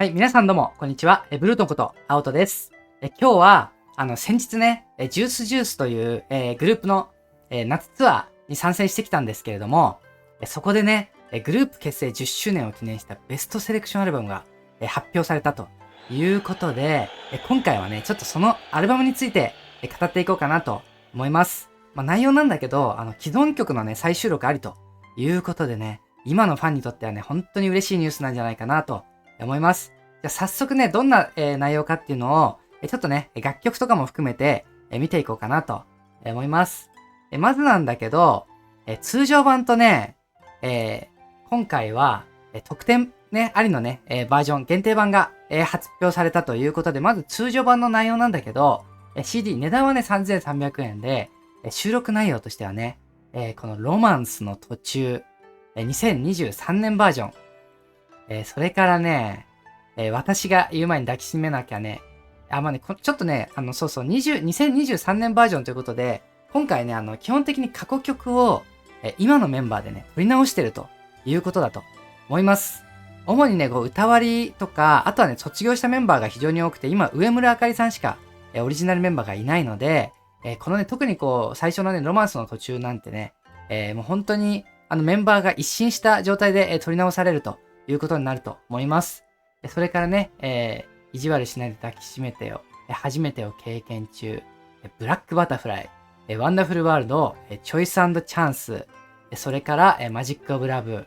はい、皆さんどうも、こんにちは。ブルートンこと、アオトです。今日は、先日ね、ジュースという、グループの、夏ツアーに参戦してきたんですけれども、そこでね、グループ結成10周年を記念したベストセレクションアルバムが、発表されたということで、今回はね、ちょっとそのアルバムについて、語っていこうかなと思います。内容なんだけど、既存曲のね、再収録ありということでね、今のファンにとってはね、本当に嬉しいニュースなんじゃないかなと思います。じゃあ早速ね、どんな、内容かっていうのを、ちょっとね、楽曲とかも含めて、見ていこうかなと思います。まずなんだけど、通常版とね、今回は、特典ね、ありのね、バージョン、限定版が、発表されたということで、まず通常版の内容なんだけど、CD、値段はね、3300円で、収録内容としてはね、このロマンスの途中、2023年バージョン、それからね、私が言う前に抱きしめなきゃね。ちょっとね、2023年バージョンということで、今回ね、基本的に過去曲を、今のメンバーでね、撮り直してるということだと思います。主にね、歌割りとか、あとはね、卒業したメンバーが非常に多くて、今、上村あかりさんしか、オリジナルメンバーがいないので、このね、特に最初のね、ロマンスの途中なんてね、もう本当に、メンバーが一新した状態で、撮り直されるということになると思います。それからね、意地悪しないで抱きしめてよ、初めてを経験中、ブラックバタフライ、ワンダフルワールド、チョイス&チャンス、それから、マジックオブラブ、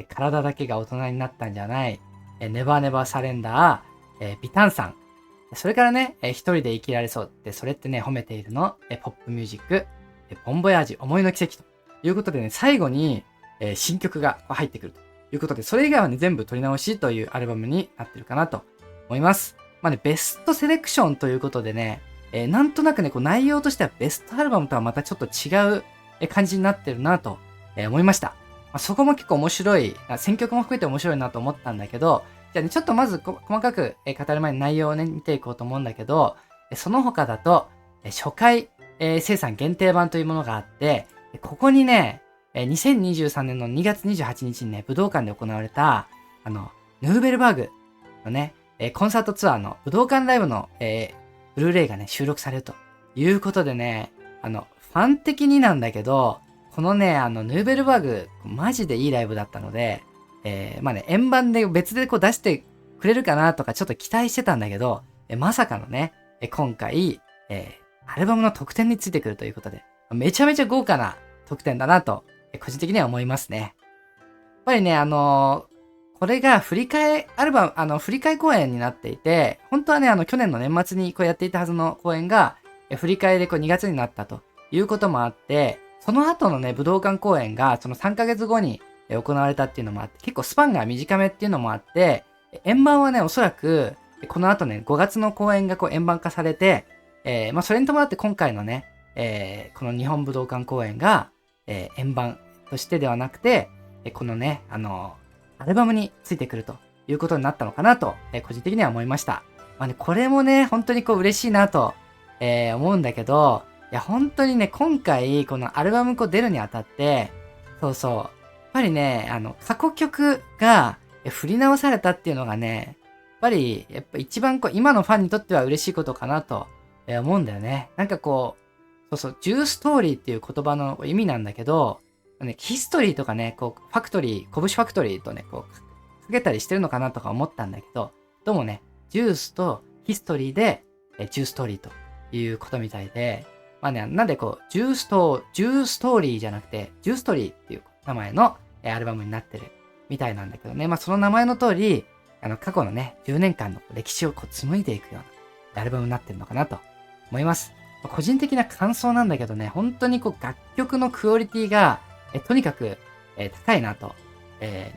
体だけが大人になったんじゃない、ネバーネバーサレンダー、ビタンさん、それからね、一人で生きられそうって、それってね、褒めているの、ポップミュージック、ボンボヤージュ、思いの奇跡ということでね、最後に、新曲が入ってくるということで、それ以外はね、全部撮り直しというアルバムになってるかなと思います。ベストセレクションということでね、なんとなくね、内容としてはベストアルバムとはまたちょっと違う感じになってるなと思いました。そこも結構面白い、選曲も含めて面白いなと思ったんだけど、じゃあね、ちょっとまず細かく語る前に内容をね、見ていこうと思うんだけど、その他だと、初回生産限定版というものがあって、ここにね、2023年の2月28日にね、武道館で行われた、ヌーベルバーグのね、コンサートツアーの武道館ライブの、ブルーレイがね、収録されるということでね、ファン的になんだけど、このね、ヌーベルバーグ、マジでいいライブだったので、円盤で別で出してくれるかなとかちょっと期待してたんだけど、まさかのね、今回、アルバムの特典についてくるということで、めちゃめちゃ豪華な特典だなと、個人的には思いますね。やっぱりね、これが振り替えアルバム、振り替え公演になっていて、本当はね、去年の年末にやっていたはずの公演が、振り替えで2月になったということもあって、その後のね、武道館公演が、その3ヶ月後に行われたっていうのもあって、結構スパンが短めっていうのもあって、円盤はね、おそらく、この後ね、5月の公演が円盤化されて、それに伴って今回のね、この日本武道館公演が、円盤としてではなくて、このね、アルバムについてくるということになったのかなと、個人的には思いました。これもね、本当に嬉しいなと、思うんだけど、いや、本当にね、今回、このアルバム出るにあたって、やっぱりね、過去曲が振り直されたっていうのがね、やっぱ一番今のファンにとっては嬉しいことかなと思うんだよね。ジューストーリーっていう言葉の意味なんだけど、ヒストリーとかね、ファクトリー、拳ファクトリーとね、かけたりしてるのかなとか思ったんだけど、どうもね、ジュースとヒストリーで、ジューストーリーということみたいで、なんでジューストーリーじゃなくて、ジューストーリーっていう名前のアルバムになってるみたいなんだけどね、その名前の通り、過去のね、10年間の歴史を紡いでいくようなアルバムになってるのかなと思います。個人的な感想なんだけどね、本当に楽曲のクオリティが、とにかく、高いなと、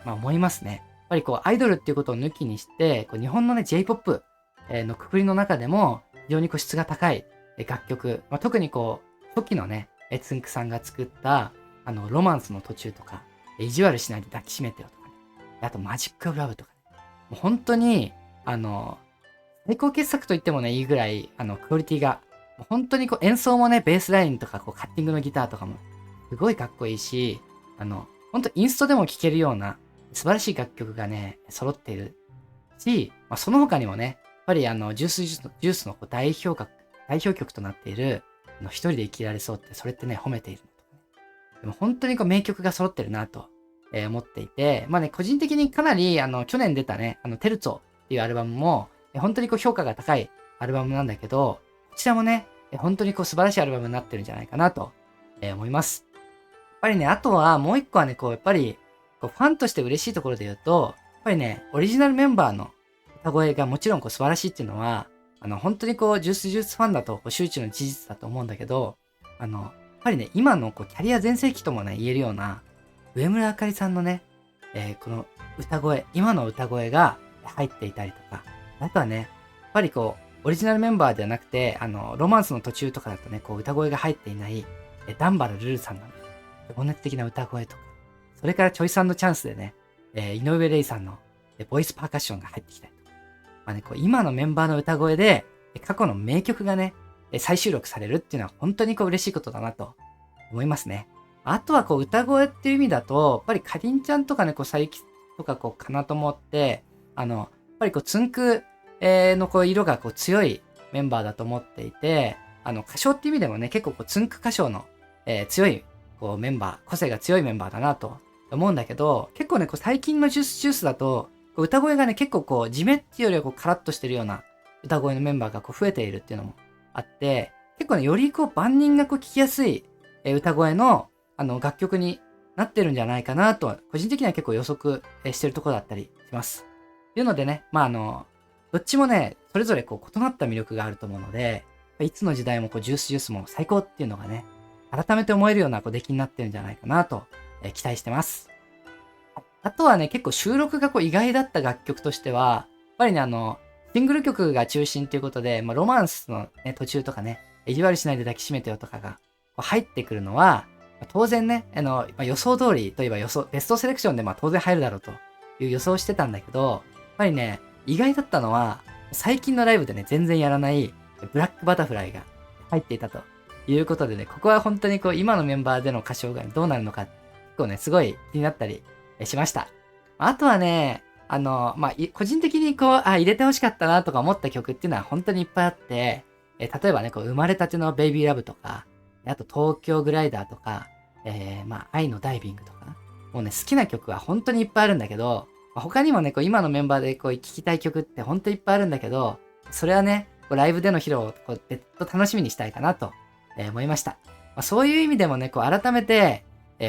思いますね。やっぱりアイドルっていうことを抜きにして、日本のね、J-POP のくくりの中でも、非常に質が高い楽曲、特に初期のね、つんくさんが作った、ロマンスの途中とか、意地悪しないで抱きしめてよとかね、あとマジックオブラブとかね、もう本当に、最高傑作と言ってもね、いいぐらい、クオリティが、本当に演奏もね、ベースラインとか、カッティングのギターとかも、すごいかっこいいし、本当インストでも聴けるような、素晴らしい楽曲がね、揃っている。し、その他にもね、やっぱりジュースのこう代表曲となっている、一人で生きられそうって、それってね、褒めているのとかね。でも本当にこう名曲が揃ってるなと、思っていて、個人的にかなり、去年出たね、テルツォっていうアルバムも、本当にこう評価が高いアルバムなんだけど、こちらもね、本当にこう素晴らしいアルバムになってるんじゃないかなと、思います。やっぱりね、あとはもう一個はね、こう、やっぱり、こうファンとして嬉しいところで言うと、やっぱりね、オリジナルメンバーの歌声がもちろんこう素晴らしいっていうのは、本当にこう、ジュースファンだとこう周知の事実だと思うんだけど、やっぱりね、今のこうキャリア全盛期ともね、言えるような、上村あかりさんのね、この歌声、今の歌声が入っていたりとか、あとはね、やっぱりこう、オリジナルメンバーではなくて、ロマンスの途中とかだとね、こう歌声が入っていない、ダンバルルルさんのね、情熱的な歌声とか、それからチョイスチャンスでね、井上玲さんのボイスパーカッションが入ってきたりとか、こう今のメンバーの歌声で、過去の名曲がね、再収録されるっていうのは本当にこう嬉しいことだなと思いますね。あとはこう歌声っていう意味だと、やっぱりかりんちゃんとかね、こう佐伯とかこうかなと思って、やっぱりこうつんく、のこう色がこう強いメンバーだと思っていて、歌唱っていう意味でもね、結構こうつんく歌唱の、強いこうメンバー、個性が強いメンバーだなと思うんだけど、結構ね、こう最近のジュースだと、こう歌声がね、結構こう地面っていうよりはこうカラッとしてるような歌声のメンバーがこう増えているっていうのもあって、結構ね、よりこう万人がこう聞きやすい、歌声の楽曲になってるんじゃないかなと、個人的には結構予測してるところだったりします。というのでね、どっちもね、それぞれこう異なった魅力があると思うので、いつの時代もこうジュースも最高っていうのがね、改めて思えるようなこう出来になってるんじゃないかなと、期待してます。あとはね、結構収録がこう意外だった楽曲としては、やっぱりね、シングル曲が中心ということで、ロマンスの、ね、途中とかね、意地悪しないで抱きしめてよとかが入ってくるのは、当然ね、予想通りといえばベストセレクションで当然入るだろうという予想をしてたんだけど、やっぱりね、意外だったのは、最近のライブでね、全然やらないブラックバタフライが入っていたということでね、ここは本当にこう今のメンバーでの歌唱がどうなるのか、結構ね、すごい気になったりしました。あとはね、個人的にこう、入れてほしかったなとか思った曲っていうのは本当にいっぱいあって、例えばね、こう生まれたてのベイビーラブとか、あと東京グライダーとか、愛のダイビングとか、もうね、好きな曲は本当にいっぱいあるんだけど、他にもね、こう今のメンバーでこう聴きたい曲って本当にいっぱいあるんだけど、それはね、こうライブでの披露をこう別途楽しみにしたいかなと、思いました。そういう意味でもね、こう改めて、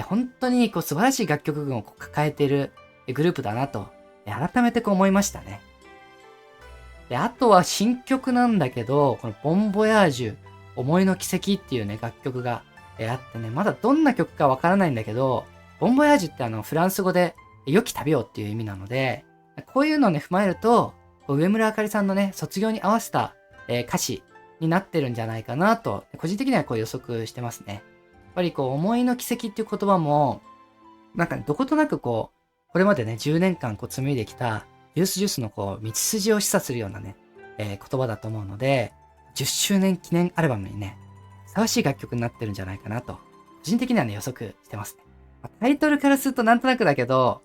本当にこう素晴らしい楽曲群をこう抱えているグループだなと、改めてこう思いましたね。で、あとは新曲なんだけど、このボンボヤージュ、思いの奇跡っていうね、楽曲があってね、まだどんな曲かわからないんだけど、ボンボヤージュってフランス語で良き旅をっていう意味なので、こういうのをね、踏まえると、上村あかりさんのね、卒業に合わせた、歌詞になってるんじゃないかなと、個人的にはこう予測してますね。やっぱりこう、思いの奇跡っていう言葉も、なんかね、どことなくこう、これまでね、10年間こう紡いできた、ジュースのこう、道筋を示唆するようなね、言葉だと思うので、10周年記念アルバムにね、ふさわしい楽曲になってるんじゃないかなと、個人的にはね、予測してますね。タイトルからするとなんとなくだけど、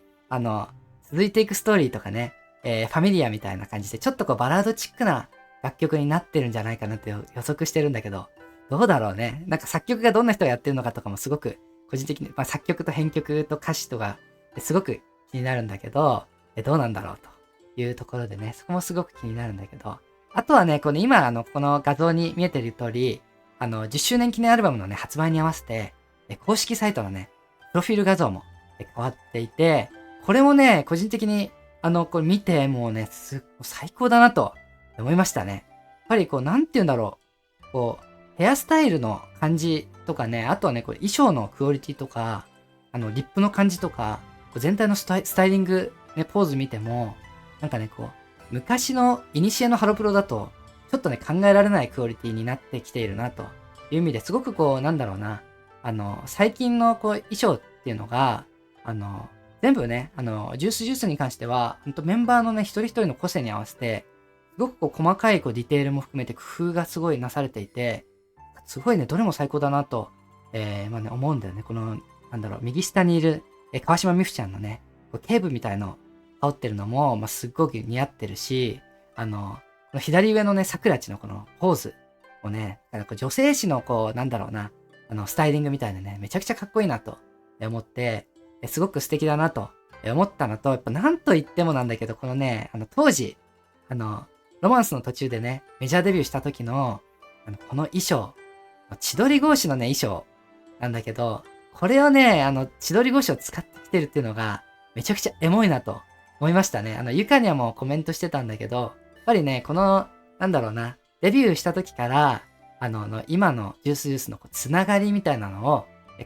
続いていくストーリーとかね、ファミリアみたいな感じで、ちょっとこうバラードチックな楽曲になってるんじゃないかなって予測してるんだけど、どうだろうね。なんか作曲がどんな人がやってるのかとかもすごく、個人的に、作曲と編曲と歌詞とか、すごく気になるんだけど、どうなんだろうというところでね、そこもすごく気になるんだけど、あとはね、この今、この画像に見えてる通り、10周年記念アルバムのね、発売に合わせて、公式サイトのね、プロフィール画像も変わっていて、これもね、個人的に、これ見て、もうね、最高だなと思いましたね。やっぱりこう、なんて言うんだろう。こう、ヘアスタイルの感じとかね、あとはね、これ衣装のクオリティとか、リップの感じとか、全体のスタイリング、ね、ポーズ見ても、なんかね、こう、昔の、古のハロプロだと、ちょっとね、考えられないクオリティになってきているな、という意味ですごくこう、なんだろうな、最近のこう、衣装っていうのが、全部ね、ジュースに関しては、ほんとメンバーのね、一人一人の個性に合わせて、すごくこう、細かいこう、ディテールも含めて工夫がすごいなされていて、すごいね、どれも最高だなと、思うんだよね。この、なんだろう、右下にいる、川島美芙ちゃんのね、警部みたいの羽織ってるのも、まあ、すっごく似合ってるし、この左上のね、桜地のこのポーズをね、なんか女性誌のこう、なんだろうな、スタイリングみたいでね、めちゃくちゃかっこいいなと思って、すごく素敵だなと思ったのと、やっぱなんと言ってもなんだけど、このね、当時、ロマンスの途中でね、メジャーデビューした時の、この衣装、千鳥格子のね、衣装なんだけど、これをね、千鳥格子を使ってきてるっていうのが、めちゃくちゃエモいなと思いましたね。ゆかにはもうコメントしてたんだけど、やっぱりね、この、なんだろうな、デビューした時から、今のジュースジュースのこうつながりみたいなのを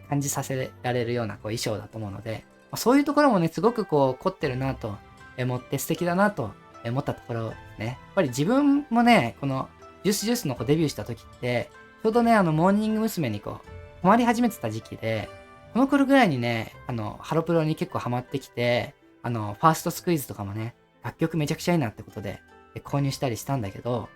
感じさせられるようなこう衣装だと思うので、そういうところもね、すごくこう凝ってるなと思って素敵だなと思ったところですね。やっぱり自分もね、このジュースジュースのこうデビューした時って、ちょうどね、モーニング娘。にこう、ハマり始めてた時期で、この頃ぐらいにね、ハロプロに結構ハマってきて、ファーストスクイズとかもね、楽曲めちゃくちゃいいなってことで、購入したりしたんだけど、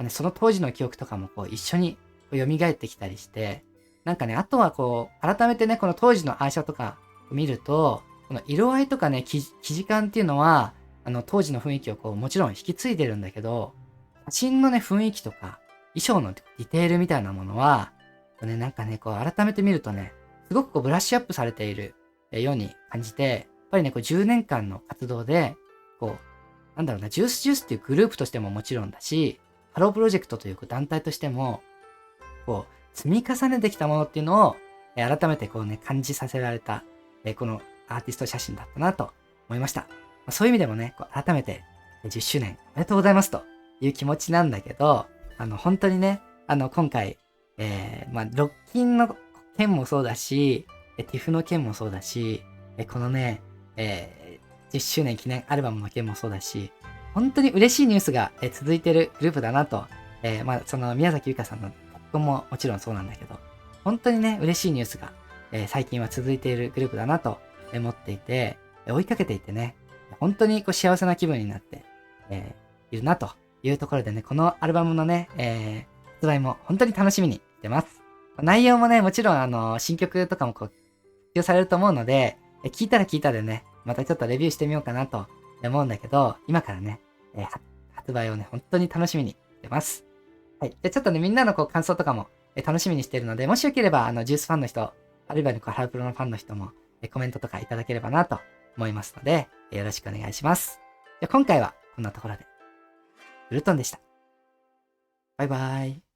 その当時の記憶とかもこう一緒にこう蘇ってきたりして、なんかね、あとはこう、改めてね、この当時のアーシャとかを見ると、この色合いとかね、生地感っていうのは、当時の雰囲気をこう、もちろん引き継いでるんだけど、写真のね、雰囲気とか、衣装のディテールみたいなものは、ね、なんかね、こう、改めて見るとね、すごくこう、ブラッシュアップされているように感じて、やっぱりね、こう、10年間の活動で、こう、なんだろうな、ジュースジュースっていうグループとしてももちろんだし、ハロープロジェクトという団体としても、こう、積み重ねてきたものっていうのを、改めてこうね、感じさせられた、このアーティスト写真だったなと思いました。そういう意味でもね、こう改めて10周年おめでとうございますという気持ちなんだけど、本当にね、今回、まあ、ロッキンの件もそうだし、ティフの件もそうだし、このね、10周年記念アルバムの件もそうだし、本当に嬉しいニュースが続いてるグループだなと、まあ、その宮崎ゆかさんの結婚ももちろんそうなんだけど、本当にね、嬉しいニュースが、最近は続いているグループだなと思っていて、追いかけていてね、本当にこう幸せな気分になって、いるなというところでね、このアルバムのね、発売も本当に楽しみにしてます。内容もね、もちろん新曲とかもこう、発表されると思うので、聞いたら聞いたでね、またちょっとレビューしてみようかなと思うんだけど、今からね、発売をね、本当に楽しみにしてます。はい。で、ちょっとね、みんなのこう感想とかも楽しみにしているので、もしよければ、ジュースファンの人、あるいはこうハロプロのファンの人もコメントとかいただければなと思いますので、よろしくお願いします。じゃあ今回はこんなところで、ブルトンでした。バイバーイ。